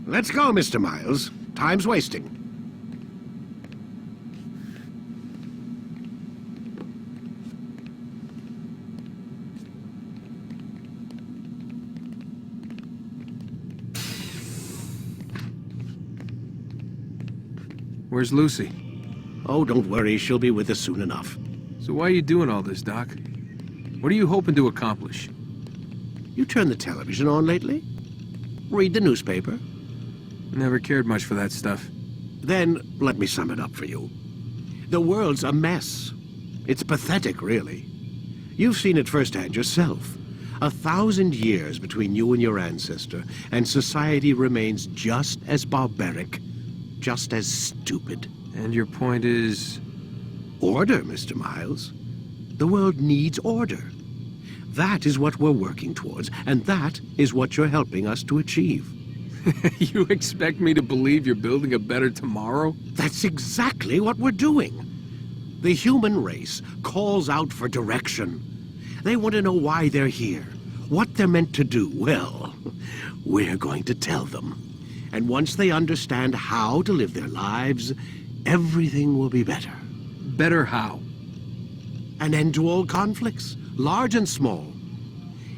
Let's go, Mr. Miles. Time's wasting. Where's Lucy? Oh, don't worry. She'll be with us soon enough. So why are you doing all this, Doc? What are you hoping to accomplish? You turned the television on lately? Read the newspaper? Never cared much for that stuff. Then, let me sum it up for you. The world's a mess. It's pathetic, really. You've seen it firsthand yourself. 1,000 years between you and your ancestor, and society remains just as barbaric, just as stupid. And your point is? Order, Mr. Miles. The world needs order. That is what we're working towards, and that is what you're helping us to achieve. You expect me to believe you're building a better tomorrow? That's exactly what we're doing. The human race calls out for direction. They want to know why they're here, what they're meant to do. Well, we're going to tell them. And once they understand how to live their lives, everything will be better. Better how? An end to all conflicts, large and small.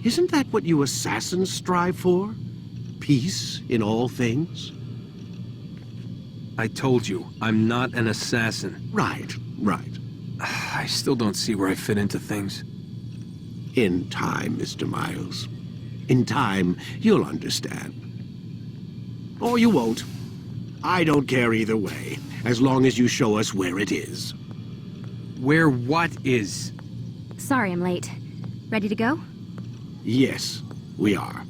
Isn't that what you assassins strive for? Peace in all things? I told you, I'm not an assassin. Right. I still don't see where I fit into things. In time, Mr. Miles. In time, you'll understand. Or you won't. I don't care either way, as long as you show us where it is. Where what is? Sorry I'm late. Ready to go? Yes, we are.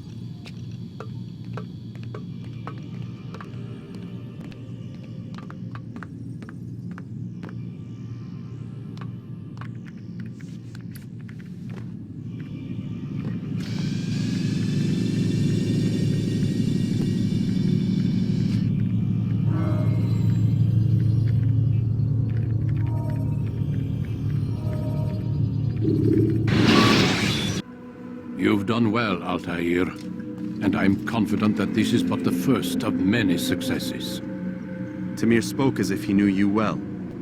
You've done well, Altaïr, and I'm confident that this is but the first of many successes. Tamir spoke as if he knew you well.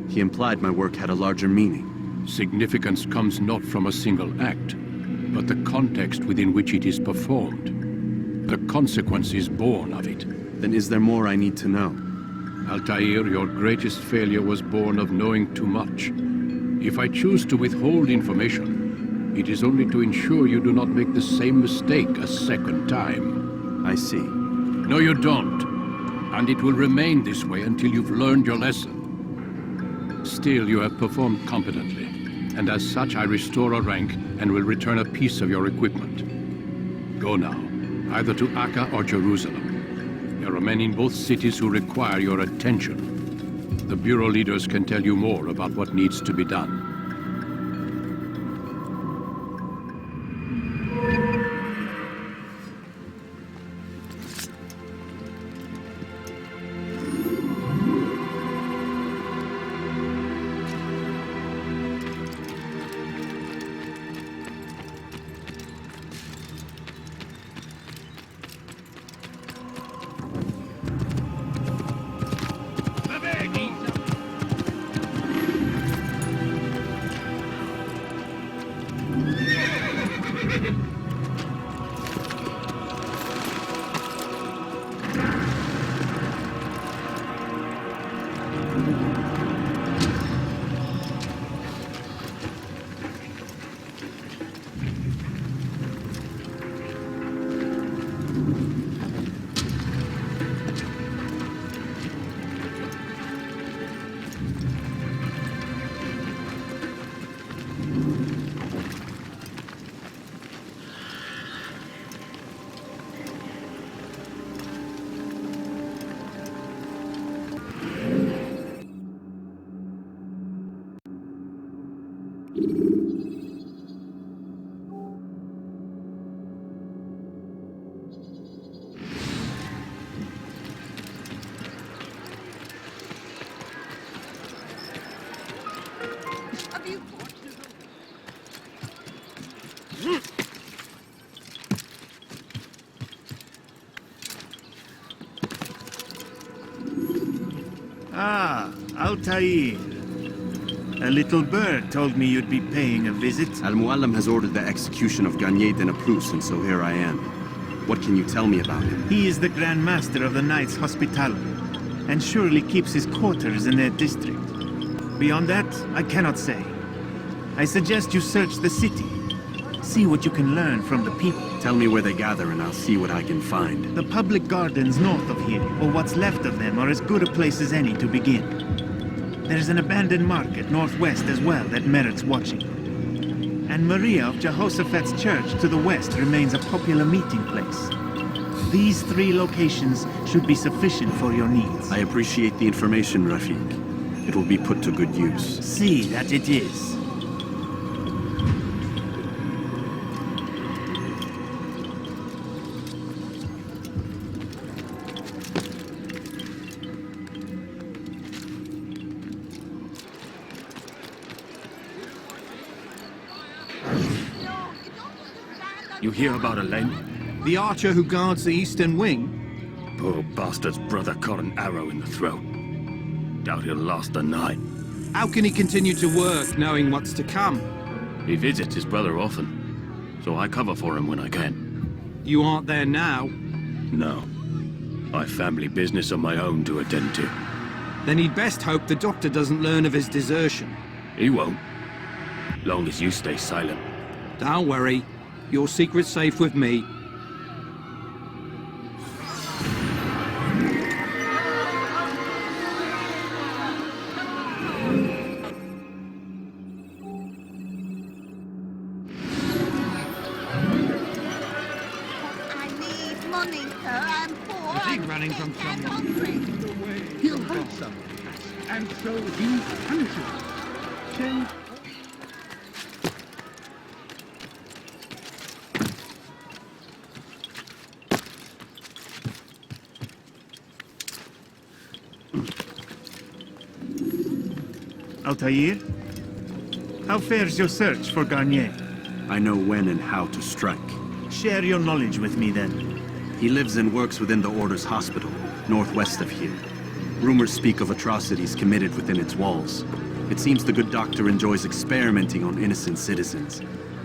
He implied my work had a larger meaning. Significance comes not from a single act, but the context within which it is performed. The consequences born of it. Then is there more I need to know? Altaïr, your greatest failure was born of knowing too much. If I choose to withhold information, it is only to ensure you do not make the same mistake a second time. I see. No, you don't. And it will remain this way until you've learned your lesson. Still, you have performed competently, and as such I restore a rank and will return a piece of your equipment. Go now, either to Akka or Jerusalem. There are men in both cities who require your attention. The Bureau leaders can tell you more about what needs to be done. Altaïr. A little bird told me you'd be paying a visit. Al-Muallim has ordered the execution of Garnier de Naplouse, and so here I am. What can you tell me about him? He is the Grand Master of the Knights Hospitaller, and surely keeps his quarters in their district. Beyond that, I cannot say. I suggest you search the city. See what you can learn from the people. Tell me where they gather and I'll see what I can find. The public gardens north of here, or what's left of them, are as good a place as any to begin. There's an abandoned market northwest as well that merits watching. And Maria of Jehoshaphat's church to the west remains a popular meeting place. These 3 locations should be sufficient for your needs. I appreciate the information, Rafiq. It will be put to good use. See that it is. You hear about Elaine? The archer who guards the eastern wing? Poor bastard's brother caught an arrow in the throat. Doubt he'll last the night. How can he continue to work, knowing what's to come? He visits his brother often, so I cover for him when I can. You aren't there now. No. I've family business of my own to attend to. Then he'd best hope the doctor doesn't learn of his desertion. He won't. Long as you stay silent. Don't worry. Your secret's safe with me. Running from someone. He'll hurt someone, and so he punishes. Altaïr? How fares your search for Garnier? I know when and how to strike. Share your knowledge with me then. He lives and works within the Order's hospital, northwest of here. Rumors speak of atrocities committed within its walls. It seems the good doctor enjoys experimenting on innocent citizens.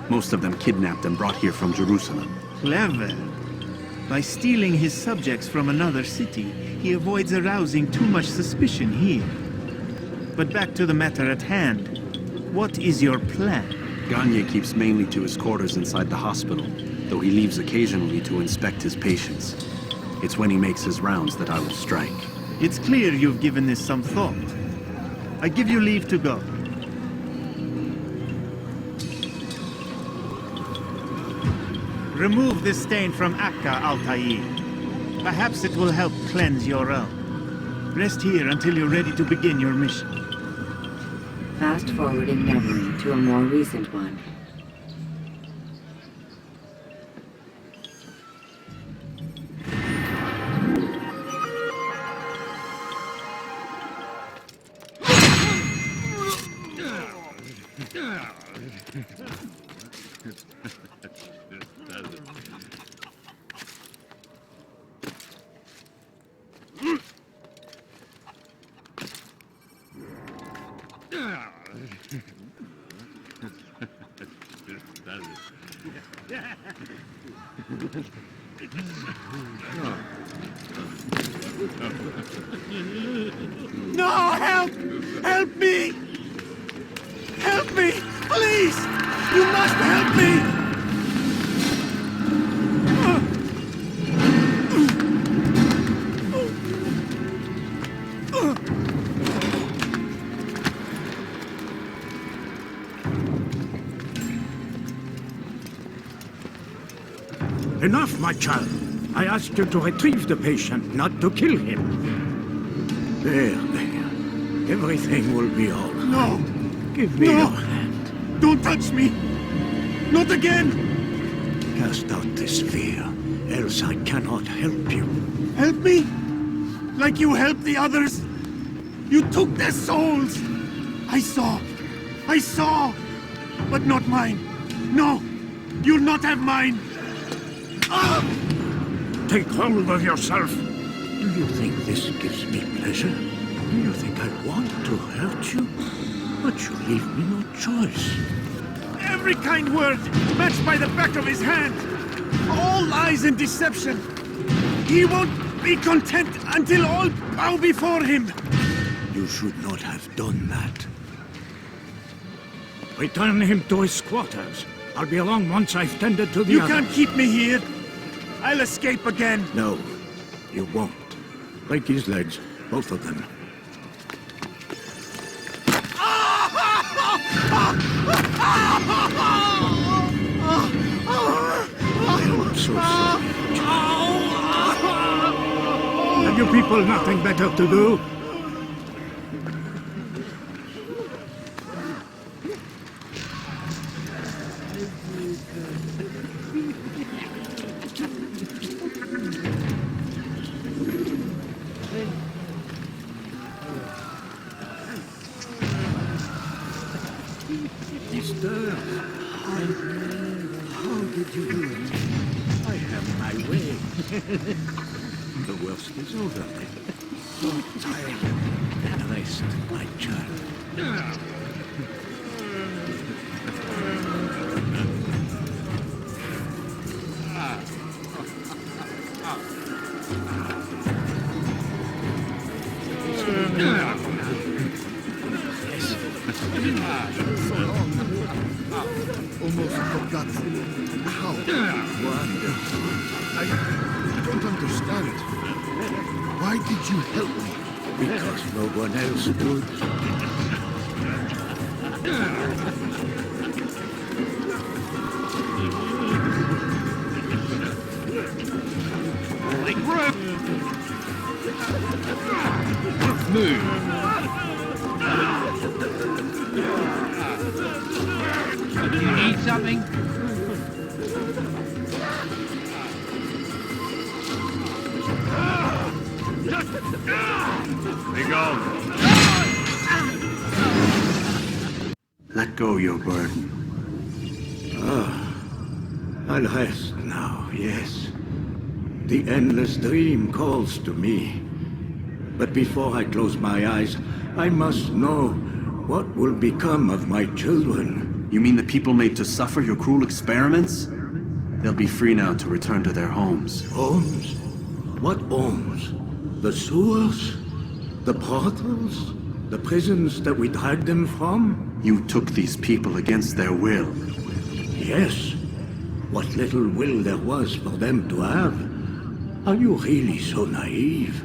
Most of them kidnapped and brought here from Jerusalem. Clever. By stealing his subjects from another city, he avoids arousing too much suspicion here. But back to the matter at hand. What is your plan? Garnier keeps mainly to his quarters inside the hospital, though he leaves occasionally to inspect his patients. It's when he makes his rounds that I will strike. It's clear you've given this some thought. I give you leave to go. Remove this stain from Akka, Altaïr. Perhaps it will help cleanse your realm. Rest here until you're ready to begin your mission. Fast forwarding memory to a more recent one. No! Help! Help me! Help me! Please! You must help me! Enough, my child. I asked you to retrieve the patient, not to kill him. There. Everything will be all right. No! Give me No! your hand. Don't touch me! Not again! Cast out this fear, else I cannot help you. Help me? Like you helped the others? You took their souls! I saw! But not mine. No! You'll not have mine! Ah! Take hold of yourself. Do you think this gives me pleasure? You think I want to hurt you? But you leave me no choice. Every kind word matched by the back of his hand. All lies and deception. He won't be content until all bow before him. You should not have done that. Return him to his quarters. I'll be along once I've tended to the You others. can't keep me here. I'll escape again. No, you won't. Break his legs, both of them. I'm so sorry. Have you people nothing better to do? Mister, how did you do it? I have my way. The worst is over. So tired. Rest, my child. Almost forgot how. Wonderful. I don't understand. Why did you help me? Because no one else would. Move. Do you need something? Be gone. Let go your burden. I'll rest now, yes. The endless dream calls to me. But before I close my eyes, I must know what will become of my children. You mean the people made to suffer your cruel experiments? They'll be free now to return to their homes. Homes? What homes? The sewers? The brothels? The prisons that we dragged them from? You took these people against their will. Yes. What little will there was for them to have. Are you really so naive?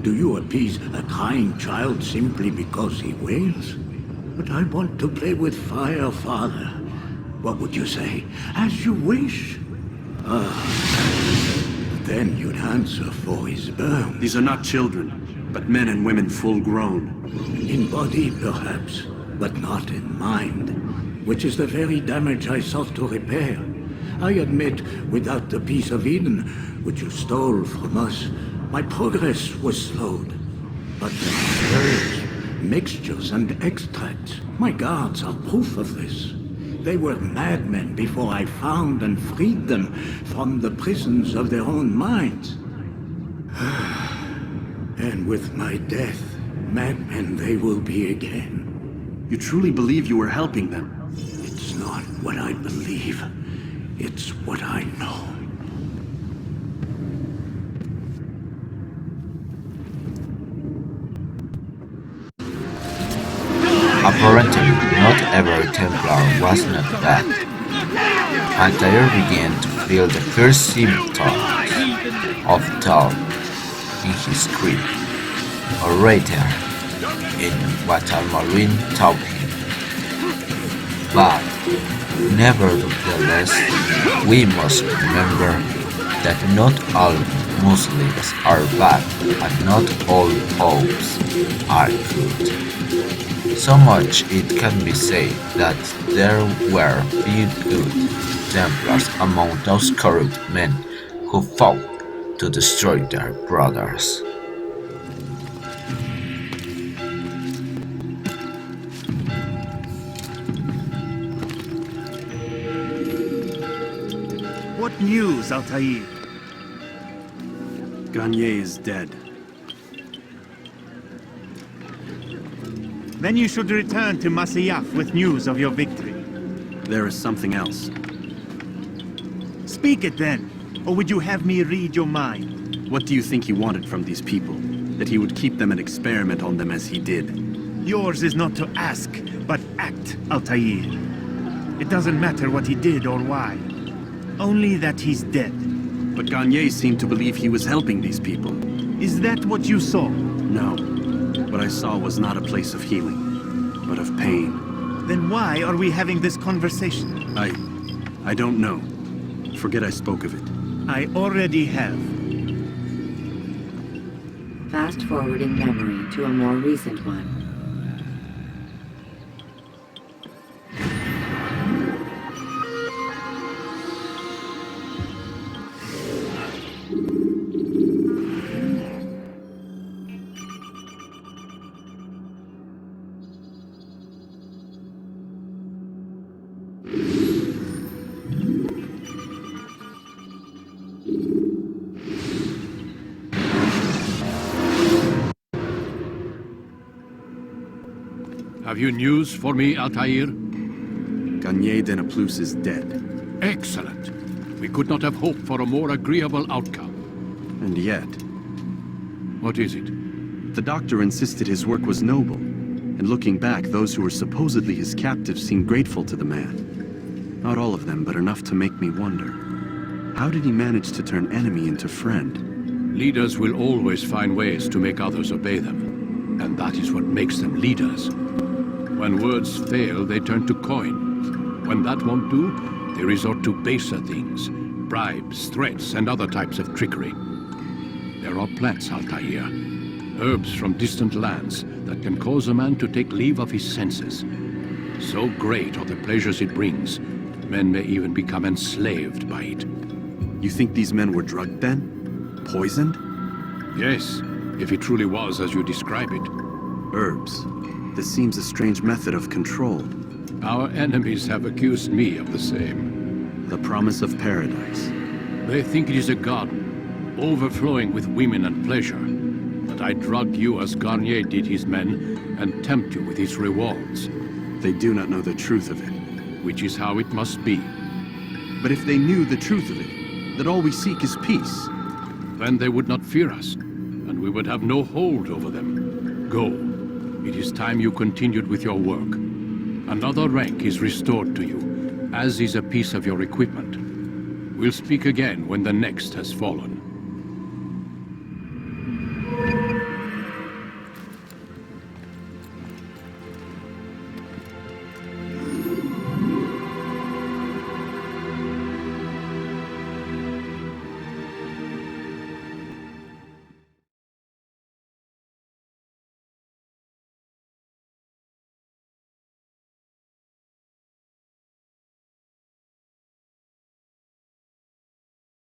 Do you appease a crying child simply because he wails? But I want to play with fire, Father. What would you say? As you wish. Then you'd answer for his burn. These are not children, but men and women full grown. In body, perhaps, but not in mind. Which is the very damage I sought to repair. I admit, without the piece of Eden, which you stole from us, my progress was slowed. But the herbs, mixtures, and extracts, my guards are proof of this. They were madmen before I found and freed them from the prisons of their own minds. And with my death, madmen they will be again. You truly believe you were helping them? It's not what I believe. It's what I know. Apparently, not every Templar was not bad. Altaïr began to feel the first symptoms of doubt in his creed, or rather, in what Almarine taught him. But, nevertheless, we must remember that not all Muslims are bad and not all popes are good. So much it can be said that there were few good Templars among those corrupt men who fought to destroy their brothers. What news, Altaïr? Garnier is dead. Then you should return to Masyaf with news of your victory. There is something else. Speak it then, or would you have me read your mind? What do you think he wanted from these people? That he would keep them and experiment on them as he did? Yours is not to ask, but act, Altaïr. It doesn't matter what he did or why. Only that he's dead. But Garnier seemed to believe he was helping these people. Is that what you saw? No. What I saw was not a place of healing, but of pain. Then why are we having this conversation? I don't know. Forget I spoke of it. I already have. Fast-forwarding memory to a more recent one. Have you news for me, Altaïr? Garnier de Naplouse is dead. Excellent. We could not have hoped for a more agreeable outcome. And yet... What is it? The doctor insisted his work was noble. And looking back, those who were supposedly his captives seemed grateful to the man. Not all of them, but enough to make me wonder. How did he manage to turn enemy into friend? Leaders will always find ways to make others obey them. And that is what makes them leaders. When words fail, they turn to coin. When that won't do, they resort to baser things. Bribes, threats, and other types of trickery. There are plants, Altaïr. Herbs from distant lands that can cause a man to take leave of his senses. So great are the pleasures it brings, men may even become enslaved by it. You think these men were drugged then? Poisoned? Yes, if it truly was as you describe it. Herbs. This seems a strange method of control. Our enemies have accused me of the same. The promise of paradise. They think it is a garden, overflowing with women and pleasure. But I drug you as Garnier did his men, and tempt you with his rewards. They do not know the truth of it. Which is how it must be. But if they knew the truth of it, that all we seek is peace, then they would not fear us, and we would have no hold over them. Go. It is time you continued with your work. Another rank is restored to you, as is a piece of your equipment. We'll speak again when the next has fallen.